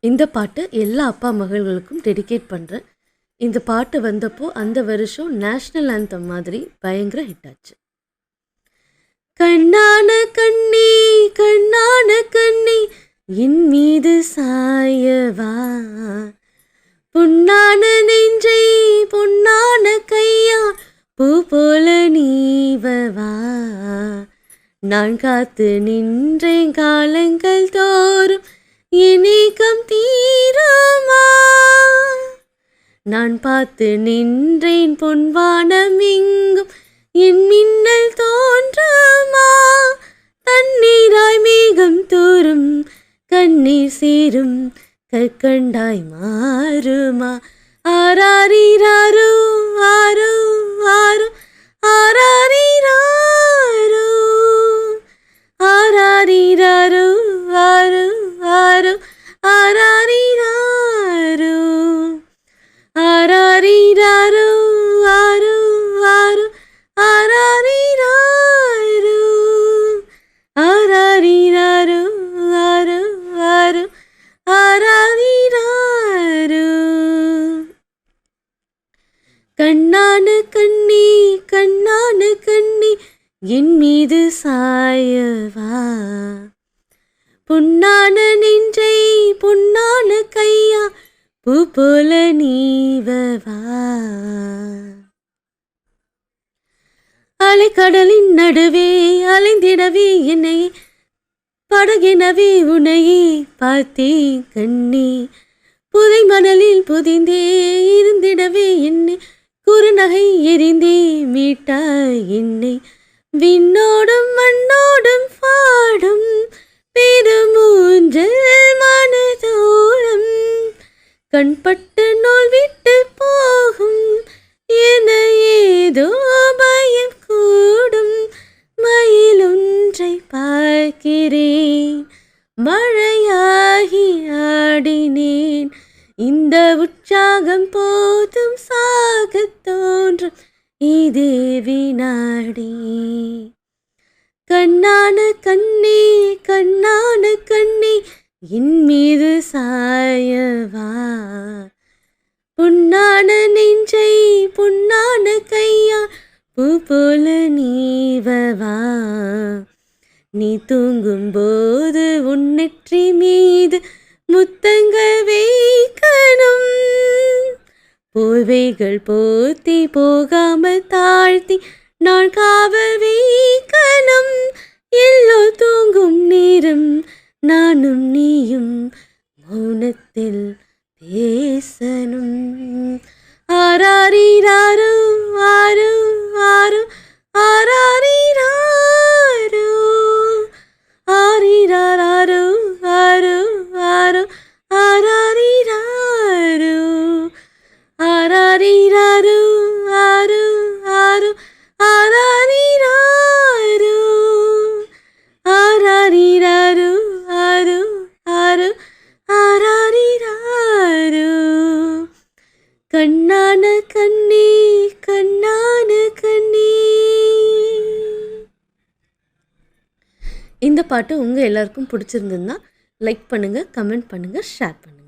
இந்த பாட்டு எல்லா அப்பா மகள்களுக்கும் டெடிகேட் பண்ணுறேன். இந்த பாட்டு வந்தப்போ அந்த வருஷம் நேஷ்னல் ஆந்தம் மாதிரி பயங்கர ஹிட் ஆச்சு. கண்ணான கண்ணி கண்ணான கண்ணி என் மீது சாயவா, பொன்னான நெஞ்சை பொன்னான கையா பூ போல நீவவா, நான் காத்து நின்றேன் காலங்கள் தோறும் இனிக்கம் தீருமா, நான் பார்த்து நின்றேன் பொன்வானம் எங்கும் என் மின்னல் தோன்றுமா, தண்ணீராய் மேகம் தூரும் கண்ணீர் சேரும் கற்கண்டாய் மாறுமா, ஆராரிராரோ ஆரோ ஆரோ ஆராரிராரோ ஆராரிராரோ ஆரோ ஆரோ ஆராரிராரோ ஆராரிராரோ ஆரோ ஆரோ ஆராரிராரோ ஆராரிராரோ ஆரோ ஆரோ ஆராரிராரோ. கண்ணான கண்ணி கண்ணான கண்ணி என் மீது சாயவா, பொன்னான நெஞ்சை பொன்னான கையா பூ போல நீவவா, அலைக்கடலின் நடுவே அலைந்திடவே என்னை படகெனவே உன்னையே பார்த்தேன் கண்ணே, புதை மணலில் புதிந்தே இருந்திடவே என்னை குறுநகை எரிந்தே மீட்டாய் என்னை, விண்ணோடும் மண்ணோடும் பாடும் பெருமூஞ்சல் மனதோரம் கண்பட்டு நூல் விட்டு போகும் என ஏதோ பயம் கூடும், மயிலொன்றை பார்க்கிறேன் மழையாகி ஆடினேன், இந்த உற்சாகம் போதும் சாகத் தோன்றும் இதே வினாடி. கண்ணான கண்ணே கண்ணான கண்ணே என் மீது சாயவா, பொன்னான நெஞ்சை பொன்னான கையா பூ போல நீவவா, நீ தூங்கும் போது உன் நெற்றி மீது முத்தங்கள் வைக்கணும், போர்வைகள் போத்தி போகாமல் தாழ்த்தி நான் காவல் வைக்கணும், எல்லோ தூங்கும் நேரம் நானும் நீயும் மௌனத்தில் பேசணும், ஆராரிராரோ ஆரோ ஆரோ ஆராரிராரோ ஆரிராரோ ஆரோ ஆரோ ஆராரிராரோ ஆராரிராரோ ஆரோ ஆரோ ஆராரிராரோ ஆராரிராரோ ஆரோ ஆரோ ஆராரிராரோ. கண்ணான கண்ணே கண்ணான கண்ணே. இந்த பாட்டு உங்கள் எல்லாருக்கும் பிடிச்சிருந்ததுன்னா லைக் பண்ணுங்கள், கமெண்ட் பண்ணுங்கள், ஷேர் பண்ணுங்கள்.